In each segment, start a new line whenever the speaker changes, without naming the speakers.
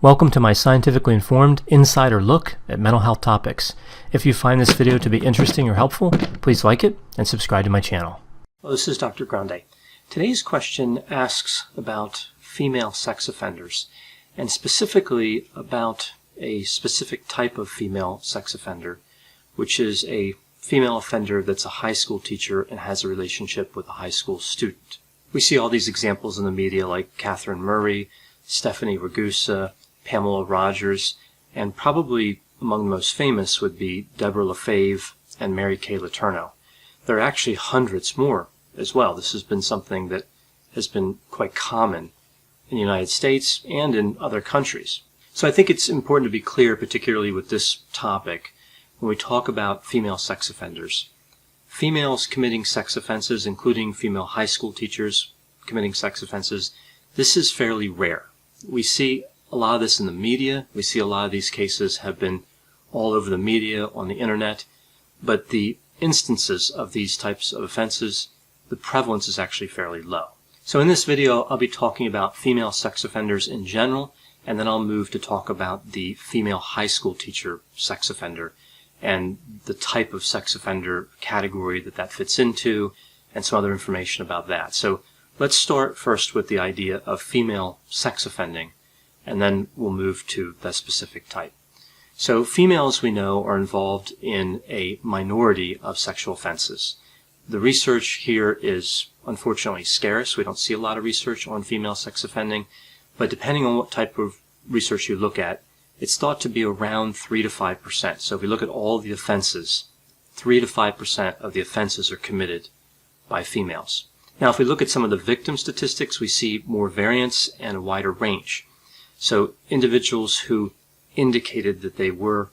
Welcome to my scientifically informed insider look at mental health topics. If you find this video to be interesting or helpful, please like it and subscribe to my channel.
Well, this is Dr. Grande. Today's question asks about female sex offenders, and specifically about a specific type of female sex offender, which is a female offender that's a high school teacher and has a relationship with a high school student. We see all these examples in the media like Katherine Murray, Stephanie Ragusa, Pamela Rogers, and probably among the most famous would be Deborah LaFave and Mary Kay Letourneau. There are actually hundreds more as well. This has been something that has been quite common in the United States and in other countries. So I think it's important to be clear, particularly with this topic, when we talk about female sex offenders. Females committing sex offenses, including female high school teachers committing sex offenses, this is fairly rare. We see a lot of this in the media. We see a lot of these cases have been all over the media, on the internet, but the instances of these types of offenses, the prevalence is actually fairly low. So in this video, I'll be talking about female sex offenders in general, and then I'll move to talk about the female high school teacher sex offender and the type of sex offender category that fits into, and some other information about that. So let's start first with the idea of female sex offending, and then we'll move to the specific type. So females, we know, are involved in a minority of sexual offenses. The research here is unfortunately scarce. We don't see a lot of research on female sex offending, but depending on what type of research you look at, it's thought to be around 3 to 5%. So if we look at all the offenses, 3 to 5% of the offenses are committed by females. Now, if we look at some of the victim statistics, we see more variance and a wider range. So individuals who indicated that they were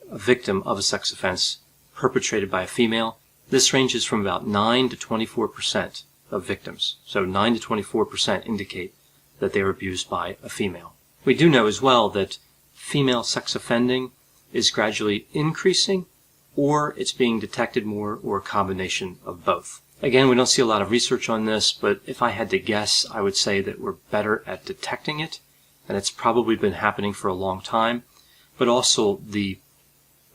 a victim of a sex offense perpetrated by a female, this ranges from about 9 to 24% of victims. So 9 to 24% indicate that they were abused by a female. We do know as well that female sex offending is gradually increasing, or it's being detected more, or a combination of both. Again, we don't see a lot of research on this, but if I had to guess, I would say that we're better at detecting it, and it's probably been happening for a long time, but also the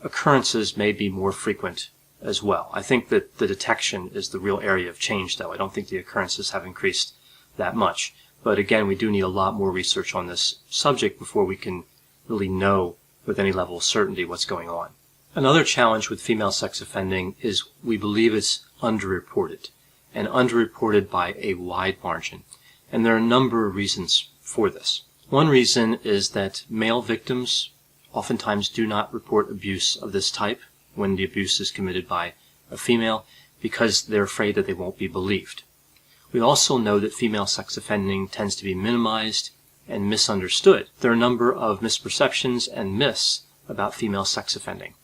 occurrences may be more frequent as well. I think that the detection is the real area of change, though. I don't think the occurrences have increased that much. But again, we do need a lot more research on this subject before we can really know with any level of certainty what's going on. Another challenge with female sex offending is we believe it's underreported, and underreported by a wide margin. And there are a number of reasons for this. One reason is that male victims oftentimes do not report abuse of this type when the abuse is committed by a female because they're afraid that they won't be believed. We also know that female sex offending tends to be minimized and misunderstood. There are a number of misperceptions and myths about female sex offending.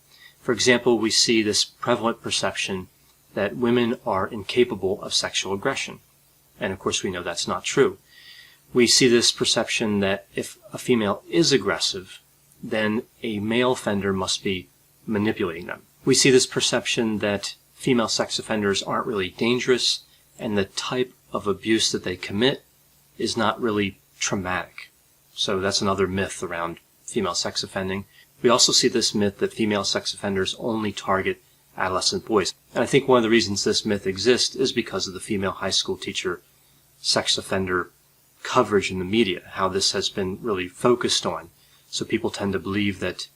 For example, we see this prevalent perception that women are incapable of sexual aggression. And of course we know that's not true. We see this perception that if a female is aggressive, then a male offender must be manipulating them. We see this perception that female sex offenders aren't really dangerous, and the type of abuse that they commit is not really traumatic. So that's another myth around female sex offending. We also see this myth that female sex offenders only target adolescent boys. And I think one of the reasons this myth exists is because of the female high school teacher sex offender coverage in the media, how this has been really focused on. So people tend to believe that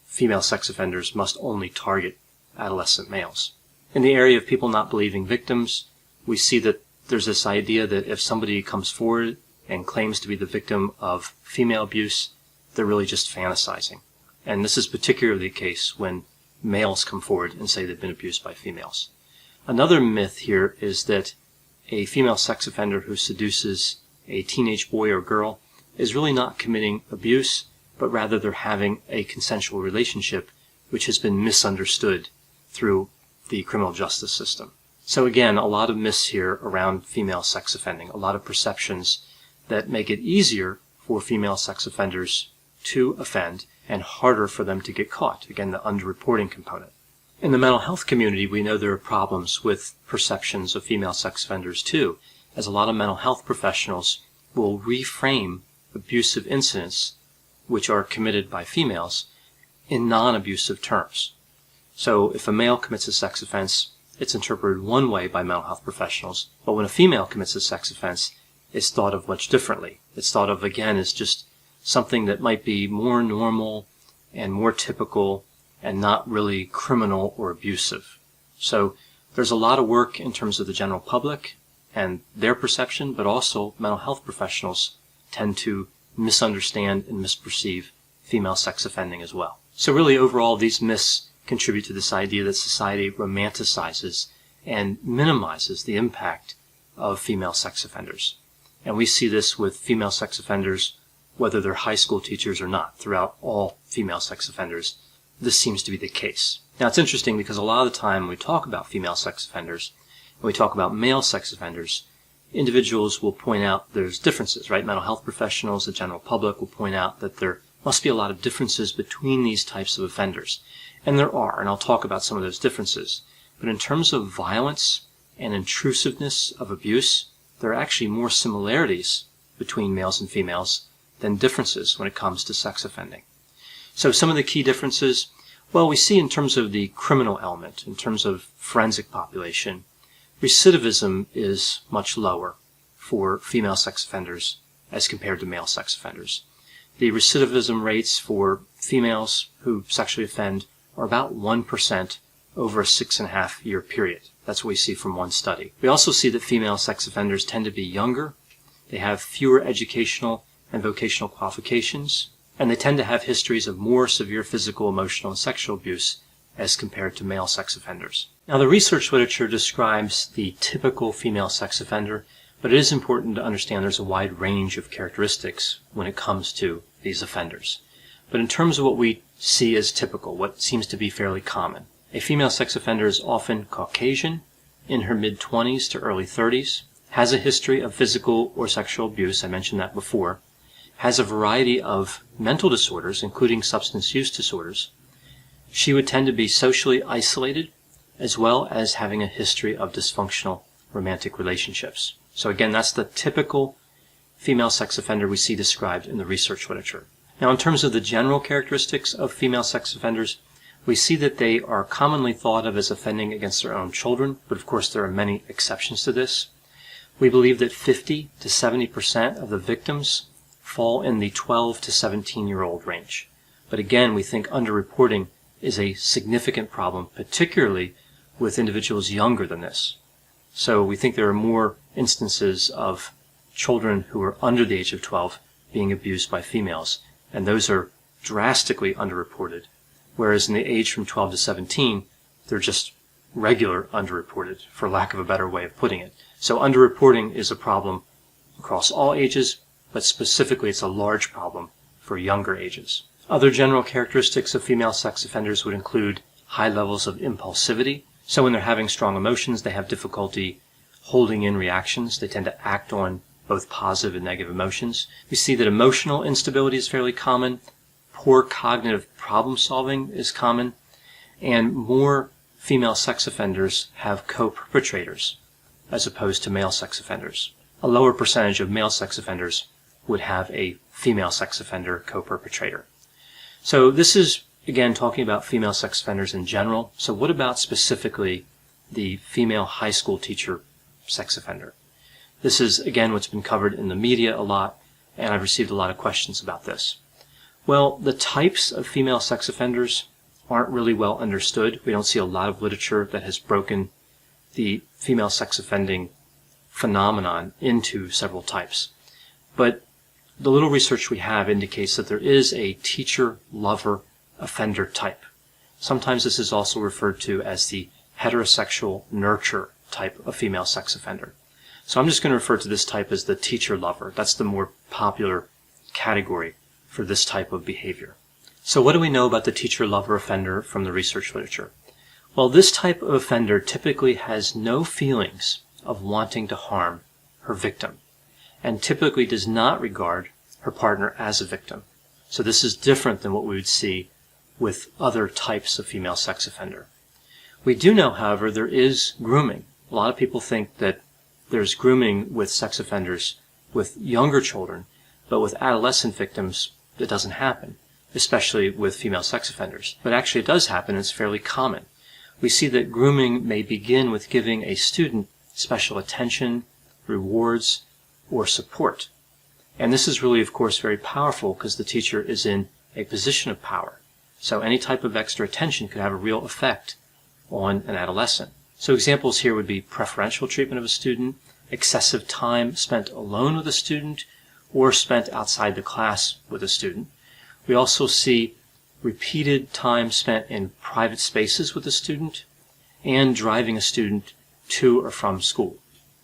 female sex offenders must only target adolescent males. In the area of people not believing victims, we see that there's this idea that if somebody comes forward and claims to be the victim of female abuse, they're really just fantasizing. And this is particularly the case when males come forward and say they've been abused by females. Another myth here is that a female sex offender who seduces a teenage boy or girl is really not committing abuse, but rather they're having a consensual relationship which has been misunderstood through the criminal justice system. So again, a lot of myths here around female sex offending, a lot of perceptions that make it easier for female sex offenders to offend and harder for them to get caught. Again, the underreporting component. In the mental health community, we know there are problems with perceptions of female sex offenders too, as a lot of mental health professionals will reframe abusive incidents which are committed by females in non-abusive terms. So if a male commits a sex offense, it's interpreted one way by mental health professionals, but when a female commits a sex offense, it's thought of much differently. It's thought of, again, as just something that might be more normal and more typical and not really criminal or abusive. So there's a lot of work in terms of the general public and their perception, but also mental health professionals tend to misunderstand and misperceive female sex offending as well. So really, overall, these myths contribute to this idea that society romanticizes and minimizes the impact of female sex offenders. And we see this with female sex offenders, whether they're high school teachers or not. Throughout all female sex offenders, this seems to be the case. Now, it's interesting because a lot of the time when we talk about female sex offenders, when we talk about male sex offenders, individuals will point out there's differences, right? Mental health professionals, the general public will point out that there must be a lot of differences between these types of offenders. And there are, and I'll talk about some of those differences. But in terms of violence and intrusiveness of abuse, there are actually more similarities between males and females than differences when it comes to sex offending. So some of the key differences, well, we see in terms of the criminal element, in terms of forensic population, recidivism is much lower for female sex offenders as compared to male sex offenders. The recidivism rates for females who sexually offend are about 1% over a 6.5-year period. That's what we see from one study. We also see that female sex offenders tend to be younger, they have fewer educational and vocational qualifications, and they tend to have histories of more severe physical, emotional, and sexual abuse as compared to male sex offenders. Now, the research literature describes the typical female sex offender, but it is important to understand there's a wide range of characteristics when it comes to these offenders. But in terms of what we see as typical, what seems to be fairly common, a female sex offender is often Caucasian, in her mid-20s to early 30s, has a history of physical or sexual abuse, I mentioned that before, has a variety of mental disorders, including substance use disorders. She would tend to be socially isolated, as well as having a history of dysfunctional romantic relationships. So again, that's the typical female sex offender we see described in the research literature. Now, in terms of the general characteristics of female sex offenders, we see that they are commonly thought of as offending against their own children, but of course there are many exceptions to this. We believe that 50 to 70% of the victims fall in the 12 to 17-year-old range. But again, we think underreporting is a significant problem, particularly with individuals younger than this. So we think there are more instances of children who are under the age of 12 being abused by females, and those are drastically underreported, whereas in the age from 12 to 17, they're just regular underreported, for lack of a better way of putting it. So underreporting is a problem across all ages, but specifically it's a large problem for younger ages. Other general characteristics of female sex offenders would include high levels of impulsivity. So when they're having strong emotions, they have difficulty holding in reactions. They tend to act on both positive and negative emotions. We see that emotional instability is fairly common. Poor cognitive problem solving is common. And more female sex offenders have co-perpetrators as opposed to male sex offenders. A lower percentage of male sex offenders would have a female sex offender co-perpetrator. So this is, again, talking about female sex offenders in general. So what about specifically the female high school teacher sex offender? This is, again, what's been covered in the media a lot, and I've received a lot of questions about this. Well, the types of female sex offenders aren't really well understood. We don't see a lot of literature that has broken the female sex offending phenomenon into several types. But the little research we have indicates that there is a teacher-lover offender type. Sometimes this is also referred to as the heterosexual nurture type of female sex offender. So I'm just going to refer to this type as the teacher-lover. That's the more popular category for this type of behavior. So what do we know about the teacher-lover offender from the research literature? Well, this type of offender typically has no feelings of wanting to harm her victim, and typically does not regard her partner as a victim. So this is different than what we would see with other types of female sex offender. We do know, however, there is grooming. A lot of people think that there's grooming with sex offenders with younger children, but with adolescent victims, it doesn't happen, especially with female sex offenders. But actually it does happen. It's fairly common. We see that grooming may begin with giving a student special attention, rewards, or support. And this is really, of course, very powerful because the teacher is in a position of power. So any type of extra attention could have a real effect on an adolescent. So examples here would be preferential treatment of a student, excessive time spent alone with a student, or spent outside the class with a student. We also see repeated time spent in private spaces with a student, and driving a student to or from school.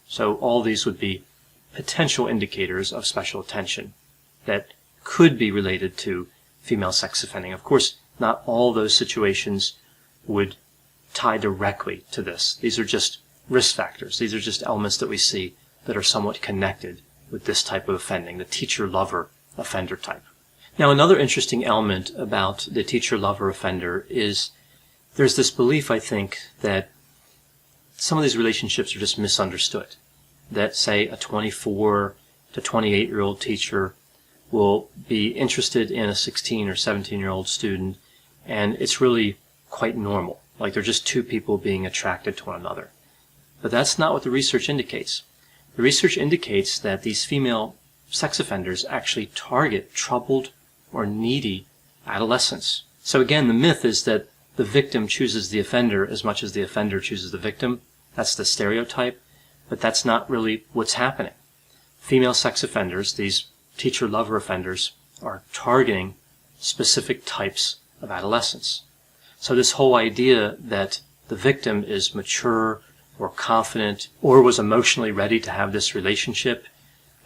So all these would be potential indicators of special attention that could be related to female sex offending. Of course, not all those situations would tie directly to this. These are just risk factors. These are just elements that we see that are somewhat connected with this type of offending, the teacher-lover offender type. Now, another interesting element about the teacher-lover offender is there's this belief, I think, that some of these relationships are just misunderstood. That, say, a 24 to 28-year-old teacher will be interested in a 16 or 17-year-old student, and it's really quite normal. Like they're just two people being attracted to one another. But that's not what the research indicates. The research indicates that these female sex offenders actually target troubled or needy adolescents. So again, the myth is that the victim chooses the offender as much as the offender chooses the victim. That's the stereotype, but that's not really what's happening. Female sex offenders, these teacher-lover offenders, are targeting specific types of adolescents. So this whole idea that the victim is mature or confident or was emotionally ready to have this relationship,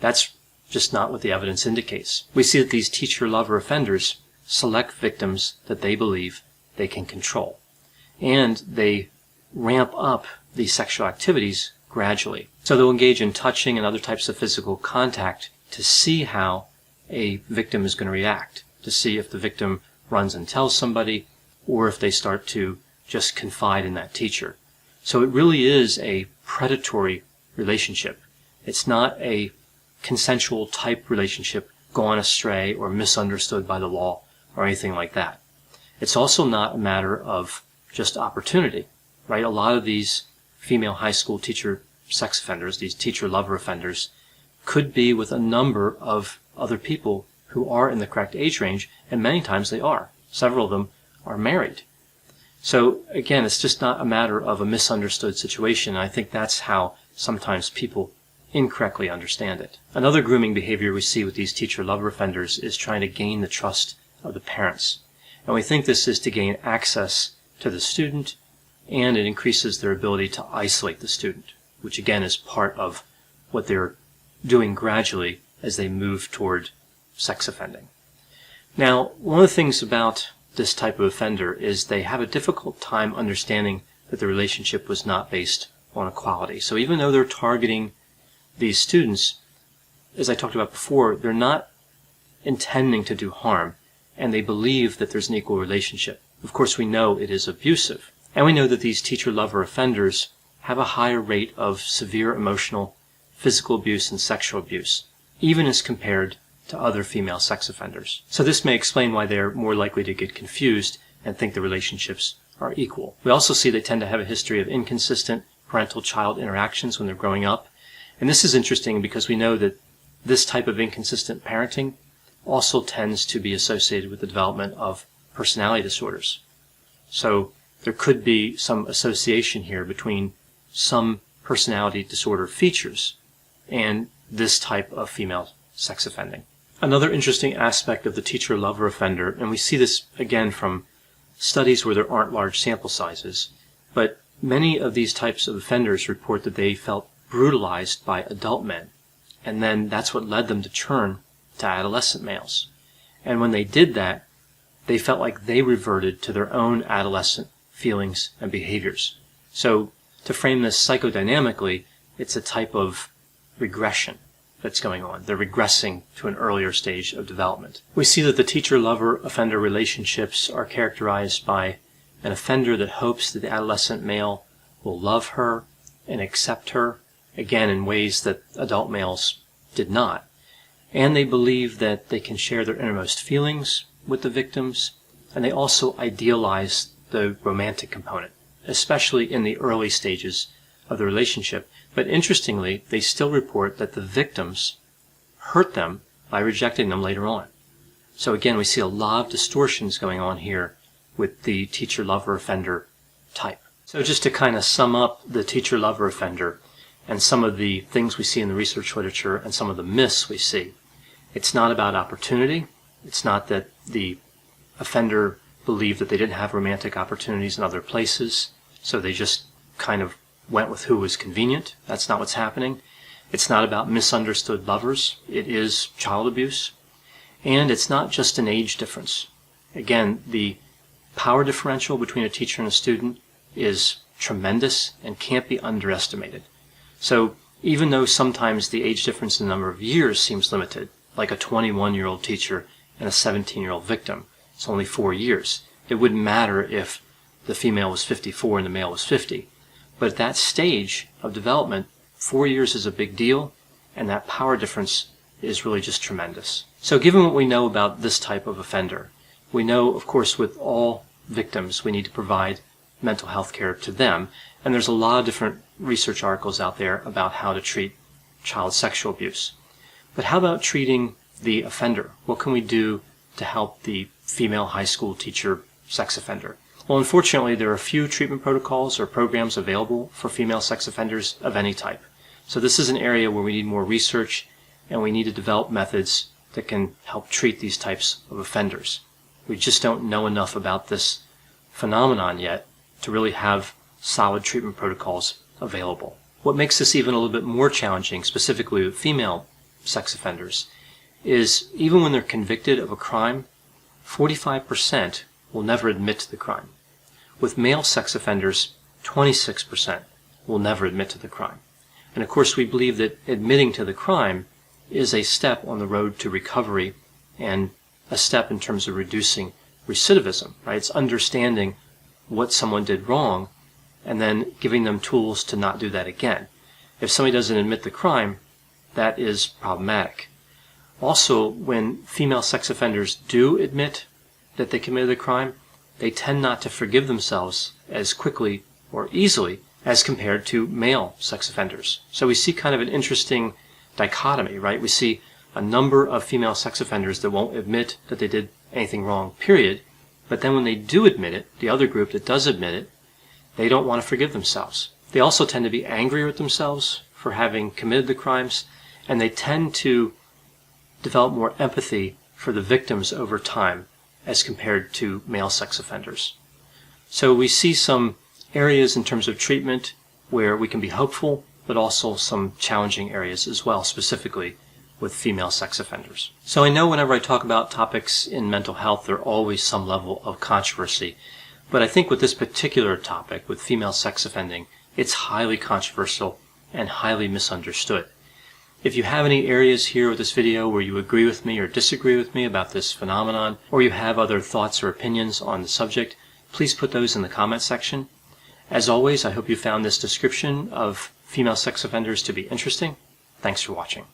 that's just not what the evidence indicates. We see that these teacher-lover offenders select victims that they believe they can control, and they ramp up these sexual activities gradually. So they'll engage in touching and other types of physical contact to see how a victim is going to react, to see if the victim runs and tells somebody, or if they start to just confide in that teacher. So it really is a predatory relationship. It's not a consensual type relationship gone astray or misunderstood by the law or anything like that. It's also not a matter of just opportunity, right? A lot of these female high school teacher sex offenders, these teacher-lover offenders, could be with a number of other people who are in the correct age range, and many times they are. Several of them are married. So again, it's just not a matter of a misunderstood situation. I think that's how sometimes people incorrectly understand it. Another grooming behavior we see with these teacher-lover offenders is trying to gain the trust of the parents. And we think this is to gain access to the student, and it increases their ability to isolate the student, which again is part of what they're doing gradually as they move toward sex offending. Now, one of the things about this type of offender is they have a difficult time understanding that the relationship was not based on equality. So even though they're targeting these students, as I talked about before, they're not intending to do harm, and they believe that there's an equal relationship. Of course, we know it is abusive, and we know that these teacher-lover offenders have a higher rate of severe emotional, physical abuse and sexual abuse, even as compared to other female sex offenders. So this may explain why they're more likely to get confused and think the relationships are equal. We also see they tend to have a history of inconsistent parental-child interactions when they're growing up. And this is interesting because we know that this type of inconsistent parenting also tends to be associated with the development of personality disorders. So there could be some association here between some personality disorder features and this type of female sex offending. Another interesting aspect of the teacher-lover offender, and we see this again from studies where there aren't large sample sizes, but many of these types of offenders report that they felt brutalized by adult men, and then that's what led them to turn to adolescent males. And when they did that, they felt like they reverted to their own adolescent feelings and behaviors. So to frame this psychodynamically, it's a type of regression that's going on. They're regressing to an earlier stage of development. We see that the teacher-lover offender relationships are characterized by an offender that hopes that the adolescent male will love her and accept her, again in ways that adult males did not. and they believe that they can share their innermost feelings with the victims, and they also idealize the romantic component, especially in the early stages of the relationship. But interestingly, they still report that the victims hurt them by rejecting them later on. So again, we see a lot of distortions going on here with the teacher-lover-offender type. So just to kind of sum up the teacher-lover-offender and some of the things we see in the research literature and some of the myths we see, it's not about opportunity. It's not that the offender believed that they didn't have romantic opportunities in other places, so they just kind of went with who was convenient. That's not what's happening. It's not about misunderstood lovers. It is child abuse. And it's not just an age difference. Again, the power differential between a teacher and a student is tremendous and can't be underestimated. So even though sometimes the age difference in the number of years seems limited, like a 21-year-old teacher and a 17-year-old victim, it's only 4 years. It wouldn't matter if the female was 54 and the male was 50. But at that stage of development, 4 years is a big deal, and that power difference is really just tremendous. So given what we know about this type of offender, we know, of course, with all victims, we need to provide mental health care to them. And there's a lot of different research articles out there about how to treat child sexual abuse. But how about treating the offender? What can we do to help the female high school teacher sex offender? Well, unfortunately, there are few treatment protocols or programs available for female sex offenders of any type. So this is an area where we need more research, and we need to develop methods that can help treat these types of offenders. We just don't know enough about this phenomenon yet to really have solid treatment protocols available. What makes this even a little bit more challenging, specifically with female sex offenders, is even when they're convicted of a crime, 45% will never admit to the crime. With male sex offenders, 26% will never admit to the crime. And of course, we believe that admitting to the crime is a step on the road to recovery and a step in terms of reducing recidivism, right? It's understanding what someone did wrong and then giving them tools to not do that again. If somebody doesn't admit the crime, that is problematic. Also, when female sex offenders do admit that they committed the crime, they tend not to forgive themselves as quickly or easily as compared to male sex offenders. So we see kind of an interesting dichotomy, right? We see a number of female sex offenders that won't admit that they did anything wrong, period. But then when they do admit it, the other group that does admit it, they don't want to forgive themselves. They also tend to be angry with themselves for having committed the crimes, and they tend to develop more empathy for the victims over time as compared to male sex offenders. So we see some areas in terms of treatment where we can be hopeful, but also some challenging areas as well, specifically with female sex offenders. So I know whenever I talk about topics in mental health, there are always some level of controversy. But I think with this particular topic, with female sex offending, it's highly controversial and highly misunderstood. If you have any areas here with this video where you agree with me or disagree with me about this phenomenon, or you have other thoughts or opinions on the subject, please put those in the comment section. As always, I hope you found this description of female sex offenders to be interesting. Thanks for watching.